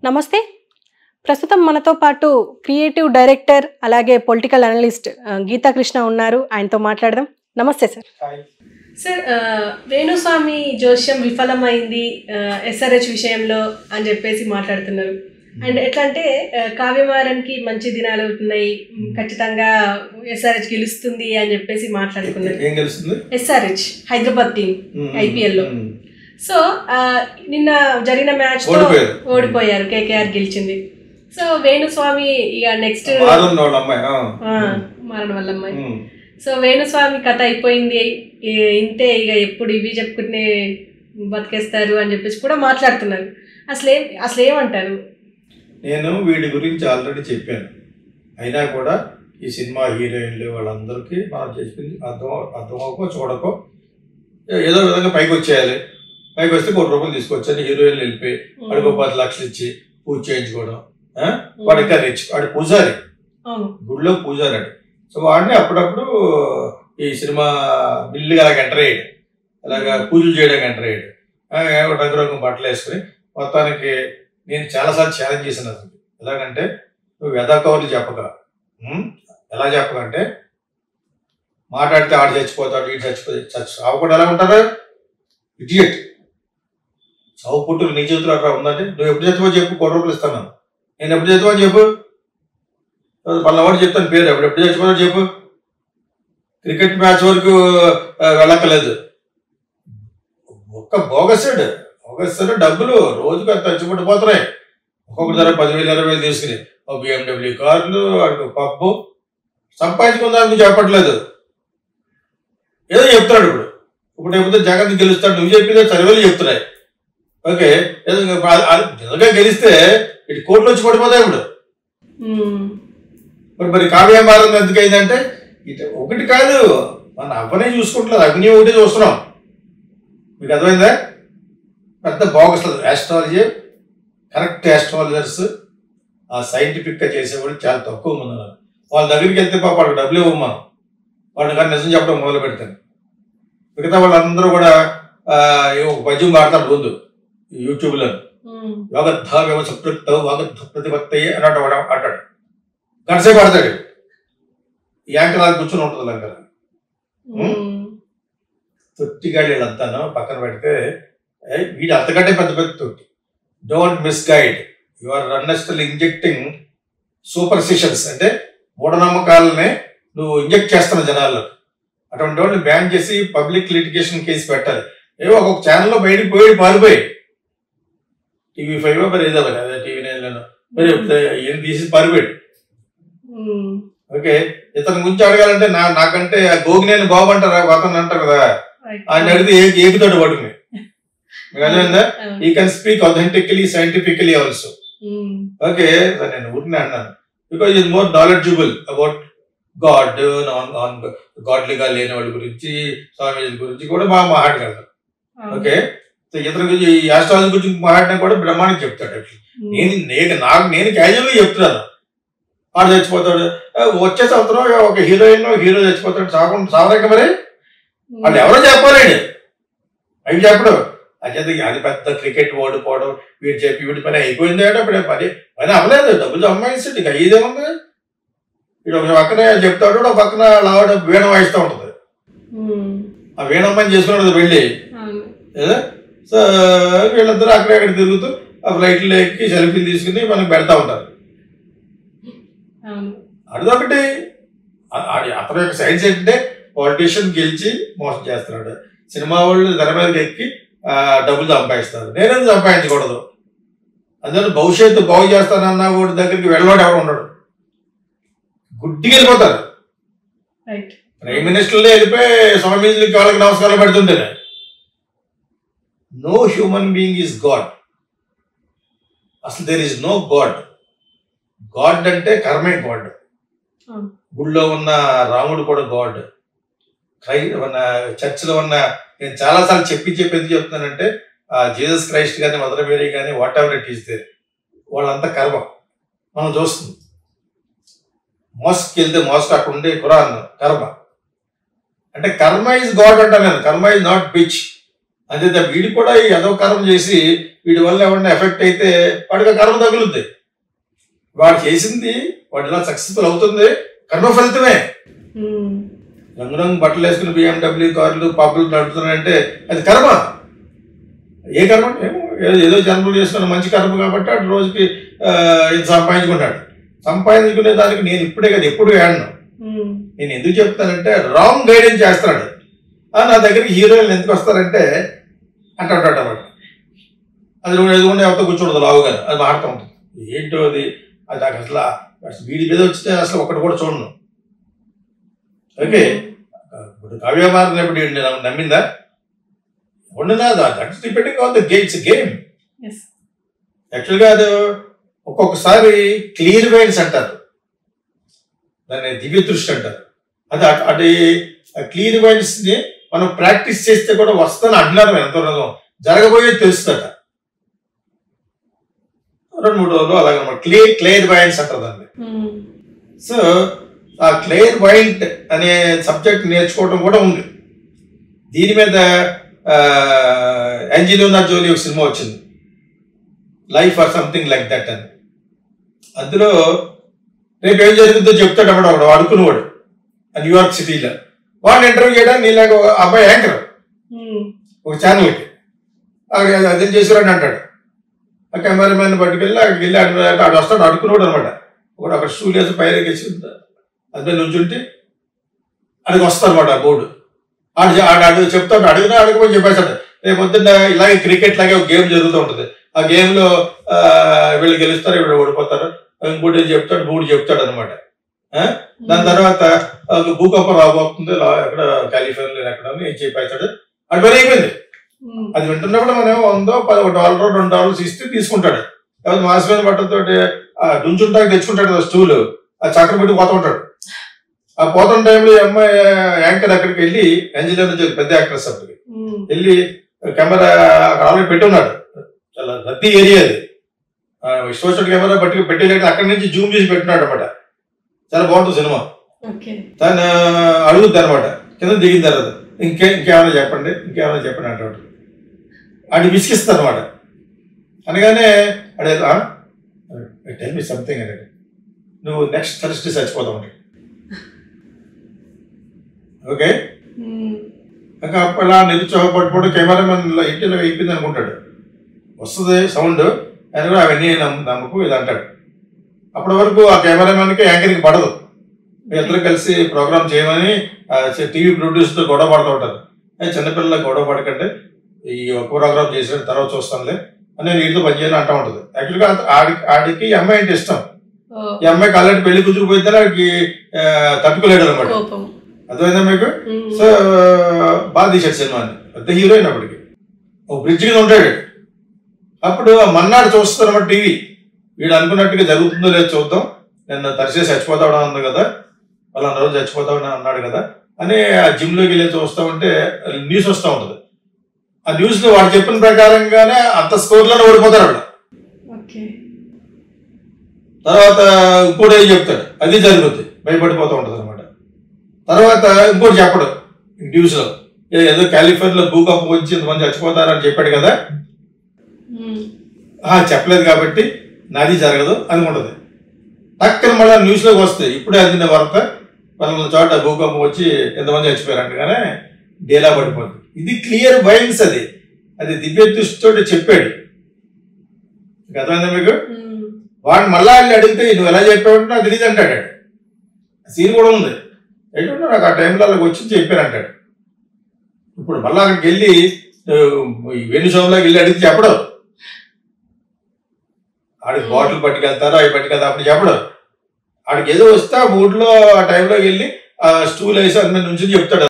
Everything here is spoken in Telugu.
నమస్తే. ప్రస్తుతం మనతో పాటు క్రియేటివ్ డైరెక్టర్ అలాగే పొలిటికల్ అనలిస్ట్ గీతా కృష్ణ ఉన్నారు. ఆయనతో మాట్లాడదాం. నమస్తే సార్. సార్, వేణుస్వామి జోస్యం విఫలమైంది ఎస్ఆర్హెచ్ విషయంలో అని చెప్పేసి మాట్లాడుతున్నారు. అండ్ ఎట్లా అంటే కావ్యమారానికి మంచి దినాలు అవుతున్నాయి, ఖచ్చితంగా ఎస్ఆర్హెచ్ గెలుస్తుంది అని చెప్పేసి మాట్లాడుతున్నారు. ఎస్ఆర్హెచ్ హైదరాబాద్ టీం ఐపీఎల్లో. సో నిన్న జరిగిన మ్యాచ్ లో ఓడిపోయారు, కేకేఆర్ గెలిచింది. సో వేణుస్వామి ఇక నెక్స్ట్ మారణ వాళ్ళ అమ్మాయి. సో వేణుస్వామి కథ అయిపోయింది, ఇంతే ఇక ఎప్పుడు ఇవి చెప్పుకుంటే బతికేస్తారు అని చెప్పేసి కూడా మాట్లాడుతున్నారు. అసలు ఏమంటారు? నేను వీడి గురించి ఆల్రెడీ చెప్పాను. అయినా కూడా ఈ సినిమా హీరోయిన్లు వాళ్ళందరికీ మనం చేసుకుని అర్థమవుకో చూడకో ఏదో విధంగా పైకి వచ్చేయాలి. పైకి వస్తే ₹1 తీసుకొచ్చాను. హీరోయిన్లు వెళ్ళిపోయి వాడికి 10 లక్షలు ఇచ్చి పూజ చేయించుకోవడం. వాడు ఇంకా రిచ్, వాడు పూజారి, గుడిలో పూజారి. సో వాడిని అప్పుడప్పుడు ఈ సినిమా బిల్లుగా అలాగ ఎంటర్ అయ్యాడు, అలాగా పూజలు చేయడానికి ఎంటర్ అయ్యాడు. రంగురంగు బట్టలు వేసుకుని మొత్తానికి నేను చాలాసార్లు ఛాలెంజ్ చేశాను. అసలు ఎలాగంటే నువ్వు వెదకవర్లు చెప్పక, ఎలా చెప్పకంటే మాట్లాడితే ఆడు చచ్చిపోతాడు, వీడు చచ్చిపోతే సావకుండా ఎలా ఉంటారా ఇడియట్. సావు పుట్టులు నీ చేతులు అట్లా ఉందంటే నువ్వు ఎప్పుడు చచ్చిపో చెప్పు, ₹1 ఇస్తాను. నేను ఎప్పుడు చచ్చిపో అని చెప్పు, పల్లవాడు చెప్తాను పేరు. ఎప్పుడు చచ్చిపోతా చెప్పు. క్రికెట్ మ్యాచ్ వరకు వెళ్ళక్కలేదు. ఒక్క బోగసాడు డబ్బులు రోజుకు తెచ్చిపట్టిపోతున్నాయి. ఒక్కొక్కరి ధర 10,000 20,000 తీసుకుని ఒక BMW కార్లు, అటు పప్పు సంపాదించుకుందానికి నువ్వు చెప్పట్లేదు, ఏదో చెప్తున్నాడు. ఇప్పుడు చెప్తే జగన్ గెలుస్తాడు, నువ్వు చెప్పిందే సర్వేలు చెప్తున్నాయి. ఓకే, నిజంగా గెలిస్తే ఇటు కోట్లు వచ్చి పడిపోతాయి. ఇప్పుడు మరి కావ్యమారం ఎందుకు అయిందంటే ఇటు ఒకటి కాదు, మన అవ్వనే చూసుకుంటలేదు, అగ్ని ఒకటి చూస్తున్నాం. మీకు అర్థమైందా? పెద్ద బోగస్ ఆస్ట్రాలజీ, కరెక్ట్ ఆస్ట్రాలజర్స్ ఆ సైంటిఫిక్గా చేసేవాళ్ళు చాలా తక్కువ మంది ఉన్నారు. వాళ్ళ దగ్గరికి వెళ్తే పాప వాళ్ళకి డబ్బులు ఇవ్వం మనం, వాళ్ళు కానీ నిజం చెప్పడం మొదలు పెడతాను. మిగతా వాళ్ళందరూ కూడా ఒక పద్యం పాడతాడు ముందు యూట్యూబ్లో, యోగద్ధ వ్యవసప్రక్త వాగద్ధ ప్రతిపత్తయ్యే అన్నట్టు అంటాడు. గంటసేపు ఆడతాడు. యాంకర్ అది కూర్చొని ఉంటుంది లంకర. తొట్టిగాడి వీళ్ళంతాను పక్కన పెడితే వీడు అంతకంటే పెద్ద పెద్ద తొట్టి. Don't misguide, you are unnecessarily injecting superstitions, అంటే మూఢనమ్మకాలనే నువ్వు ఇంజెక్ట్ చేస్తున్నావు జనాల్లో. అటువంటి వాళ్ళని బ్యాన్ చేసి పబ్లిక్ లిటిగేషన్ కేసు పెట్టాలి. ఏవో ఒక్కొక్క ఛానల్లో బయటికి పారిపోయి TV5 మరి ఏదో అదే TV9 మరి ఏం తీసి పారిపోయాడు. ఓకే, ఇతని గురించి అడగాలంటే నాకంటే గోగినేని బాబు అంటారా అతను అంటారు కదా, ఆయన అడిగితే ఏకుతాడు పడుకుని. మీకు అర్థమైందా? He can speak authentically scientifically also. Okay, నేను ఊరినే అన్నాను because is more knowledgeable about god, గాడ్లీగా లేని వాళ్ళ గురించి, స్వామీజీ గురించి కూడా బాగా మాట్లాడగలరు. ఓకే, ఇతని గురించి ఈ ఆస్ట్రాలజీ గురించి మాట్లాడినా కూడా బ్రహ్మాండంగా చెప్తాడు. నేను క్యాజువల్గా చెప్తున్నాను. వాడు చచ్చిపోతాడు, వచ్చే సంవత్సరం ఒక హీరో చచ్చిపోతాడు, సావరేక మరి వాళ్ళు ఎవరో చెప్పాలండి, అవి చెప్పడు. అది పెద్ద క్రికెట్ ఓడిపోవడం, వీడు చెప్పి వీడి పని అయిపోయింది అంటే అప్పుడే పని అవ్వలేదు, డబ్బులు సంపాదించండి, ఇక అయ్యేదేముంది. వీడు ఒక పక్కన చెప్తాడు, ఒక పక్కన లావాడ వీణ వాయిస్తూ ఉంటుంది. ఆ వీణమ్మని చేసుకున్నాడు వెళ్ళి. సో వీళ్ళందరూ అక్కడెక్కడ తిరుగుతూ ఆ ఫ్లైట్లో ఎక్కి సెల్ఫీలు తీసుకుని మనకు పెడతా ఉంటారు. అదొకటి. అతని యొక్క సైన్స్ ఏంటంటే పాలిటీషియన్ గెలిచి మోసం చేస్తున్నాడు, సినిమా వాళ్ళు తెర మీదకి ఎక్కి డబ్బులు సంపాదిస్తారు. నేనేం సంపాదించకూడదు, అందులో భవిష్యత్తు బాగు చేస్తానన్న వాడి దగ్గరికి వెళ్ళవాడు ఎవరు ఉన్నాడు, గుడ్డికి వెళ్ళిపోతారు. ప్రైమ్ మినిస్టర్లే వెళ్ళిపోయి స్వామీజీలకి వాళ్ళకి నమస్కారాలు పెడుతుంటేనే. No human being is god. అసలు there is no god. God అంటే కర్మే గాడ్. గుడిలో ఉన్న రాముడు కూడా గాడ్. మన చర్చిలో ఉన్న, నేను చాలాసార్లు చెప్పి ఎందుకు చెప్తున్నానంటే జీసస్ క్రైస్ట్ కానీ మదర్ మేరీ కానీ whatever it is there, వాళ్ళంతా కర్మ మనం చూస్తుంది. మోస్కి వెళ్తే మోస్క్ అక్కడ ఉండే ఖురాన్ కర్మ అంటే కర్మ ఈజ్ గాడ్ అంటా నేను. కర్మ ఈజ్ నాట్ పిచ్. అంతే వీడి కూడా ఏదో కర్మ చేసి వీడి వల్ల ఏమన్నా ఎఫెక్ట్ అయితే వాడికి కర్మ తగులుద్ది. వాడు చేసింది వాడు ఇలా సక్సెస్ఫుల్ అవుతుంది కర్మ ఫలితమే. రంగురంగు బట్టలు వేసుకుని BMW కార్లు పబ్బులు నడుపుతున్నాయంటే అది కర్మ. ఏ కర్మ ఏమో ఏదో జన్మలు చేసుకున్న మంచి కర్మ కాబట్టి అటు రోజుకి ఇది సంపాదించుకుంటాడు. సంపాదించుకునే దానికి నేను ఇప్పుడే కదా ఎప్పుడు వేడను. నేను ఎందుకు చెప్తానంటే రాంగ్ గైడెన్స్ చేస్తున్నాడు. నా దగ్గరికి హీరోయిన్లు ఎందుకు వస్తారంటే అంటాడు అన్నమాట. అది నువ్వు ఎదుగుండా ఎవరితో కూర్చోడదు లావు గారు, అది మారుతూ ఉంటుంది. ఏంటో అది అది నాకు అసలు వీడి మీద వచ్చితే అసలు ఒకటి కూడా చూడను. ఓకే, ఇప్పుడు కావ్యమారిని ఎప్పుడు నమ్మిందా? ఉండదా? That's depending on the game. యాక్చువల్గా అది ఒక్కొక్కసారి క్లియర్ వైన్స్ అంటారు, దాన్ని దివ్య దృష్టి అంటారు. అది క్లియర్ వైన్స్ ని మనం ప్రాక్టీస్ చేస్తే కూడా వస్తుందని అంటున్నారు. ఎంతో జరగబోయేది తెలుస్తుందట. 2-3 రోజులు అలాగనమాట. క్లియర్ వైన్స్ అంటారు దాన్ని. సో ఆ క్లియర్ వైంట్ అనే సబ్జెక్ట్ నేర్చుకోవడం కూడా ఉంది. దీని మీద యాంజెలినా జోలీ ఒక సినిమా వచ్చింది, life or something like that అని. అందులో రేపు ఏం జరుగుతుందో చెప్తాడు అప్పుడు ఒకడు అడుకునేవాడు న్యూయార్క్ సిటీలో. వాడిని ఇంటర్వ్యూ చేయడానికి నీలాగా అబ్బాయి యాంకర్ ఒక ఛానల్కి అదేం చేసారని అంటాడు. ఆ కెమెరామెన్ పట్టుకెళ్ళి అక్కడికి వెళ్ళి ఆడు వస్తాడు అడుకునేవాడు అనమాట. ఒకడు అక్కడ స్టూల్ వేసి పైకి వేసి అది నుంచుంటే అడిగి వస్తాడు అనమాట ఆ బోర్డు. ఆడు చెప్తాడు, అడిగినా అడగమని చెప్పేస్తాడు. రేపు పొద్దున్న ఇలాగే క్రికెట్ లాగే ఒక గేమ్ జరుగుతూ ఉంటుంది. ఆ గేమ్లో వీళ్ళు గెలుస్తారు, వీళ్ళు ఓడిపోతారు, ఇంకోటి చెప్తాడు, 3 చెప్తాడు అనమాట. దాని తర్వాత భూకంపం రాబోతుంది ఎక్కడ కాలిఫోర్నియా ఎక్కడ ఏం చెప్పేస్తాడు. అది పని అయిపోయింది. అది వింటున్నప్పుడు మనం $1 $2 ఇస్తే తీసుకుంటాడు. లేకపోతే మాసమైన బట్టలతో డుంచుంటాకి తెచ్చుకుంటాడు కదా స్టూల్, ఆ చక్ర పెట్టి పోతూ ఉంటాడు. ఆ పోతున్న టైంలో ఈ అమ్మాయి యాంకర్ అక్కడికి వెళ్ళి యాంజెలినా జోలీ పెద్ద యాక్ట్రెస్ అప్పటికి వెళ్ళి కెమెరా ఆల్రెడీ పెట్టి ఉన్నాడు. చాలా రద్దీ ఏరియా అది. ఇష్టం కెమెరా పెట్టేలేక అక్కడి నుంచి జూమ్ చేసి పెట్టినాడు అనమాట. చాలా బాగుంటుంది సినిమా. తను అడుగుద్ది అనమాట కింద దిగిన తర్వాత ఇంకేమైనా చెప్పండి అంటాడు. అది విసిగిస్తుంది అనమాట. అనగానే అడే టెల్ మీ సంథింగ్ అనేది, నువ్వు నెక్స్ట్ థర్స్డే చచ్చిపోతావు అంటే. ఓకే, ఇంకా అలా నిరుత్సాహపడిపోవడం కెమెరామెన్ ఇంటిలో అయిపోయింది అనుకుంటాడు. వస్తుంది సౌండ్, ఆయన కూడా అవన్నీ నమ్మకు ఇది అంటాడు. అప్పటి వరకు ఆ కెమెరామెన్కి యాంకర్కి పడదు. ఇద్దరు కలిసి ప్రోగ్రామ్ చేయమని టీవీ ప్రొడ్యూసర్తో గొడవ పడుతూ ఉంటారు. చిన్నపిల్లలకు గొడవ పడకండి, ఈ ఒక్క ప్రోగ్రామ్ చేసిన తర్వాత చూస్తానులే అని వీటితో పనిచేయాలని అంటూ ఉంటుంది. యాక్చువల్గా ఆడికి ఈ అమ్మాయి అంటే ఇష్టం. ఈ అమ్మాయికి ఆల్రెడీ పెళ్లి కూతురుపోయితే ఆడికి తట్టుకోలేడు అనమాట. అర్థమైందా మీకు? సో బాగా తీశాడు సినిమాని. పెద్ద హీరోయిన్ అప్పటికి. ఒక బ్రిడ్జ్ కింద ఉంటాడు. అప్పుడు మన్నాడు చూస్తారు అన్నమాట టీవీ. వీడు అనుకున్నట్టుగా జరుగుతుందో లేదో చూద్దాం, నేను తరిసేసి చచ్చిపోతాడు ఉంది కదా, వాళ్ళ రోజు చచ్చిపోతాడని అన్నాడు కదా అని ఆ జిమ్లోకి వెళ్ళి చూస్తూ ఉంటే న్యూస్ వస్తూ ఉంటుంది. ఆ న్యూస్లో వాడు చెప్పిన ప్రకారంగానే అంత స్కోర్లోనే ఓడిపోతాడు వాడు. తర్వాత ఇంకోటి ఏం చెప్తాడు, అది జరుగుద్ది, భయపడిపోతూ ఉంటుంది అనమాట. తర్వాత ఇంకోటి చెప్పడు న్యూస్లో, ఏదో కాలిఫోర్నియాలో భూకంపం వచ్చి ఇంతమంది చచ్చిపోతారని చెప్పాడు కదా, చెప్పలేదు కాబట్టి నాది జరగదు అనుకుంటుంది. టక్కన మళ్ళీ న్యూస్లోకి వస్తాయి, ఇప్పుడే అందిన వార్త వాళ్ళ చోట భూకంపం వచ్చి ఎంతమంది చచ్చిపోయారంటగానే డేలా పడిపోతుంది. ఇది క్లియర్ వైన్స్. అది దివ్య దృష్టితో చెప్పాడు. అర్థమైందా మీకు? వాడు మళ్ళా వెళ్ళి అడిగితే నువ్వు ఎలా చెప్పావంటే నాకు తెలియదు అంటాడు. సీన్ కూడా ఉంది. ఏంటంటే నాకు ఆ టైంలో అలాగ వచ్చి చెప్పారంటాడు. ఇప్పుడు మళ్ళీ అక్కడికి వెళ్ళి వేణుస్వామిలోకి వెళ్ళి అడిగితే చెప్పడు. ఆడికి బాటిల్ పట్టుకెళ్తారు, అవి పట్టుకెళ్తారు, అప్పుడు చెప్పడు. ఆడికి ఏదో వస్తే ఆ మూడ్లో ఆ టైంలోకి వెళ్ళి ఆ స్టూల్ వేసి అది మీద నుంచి చెప్తాడు.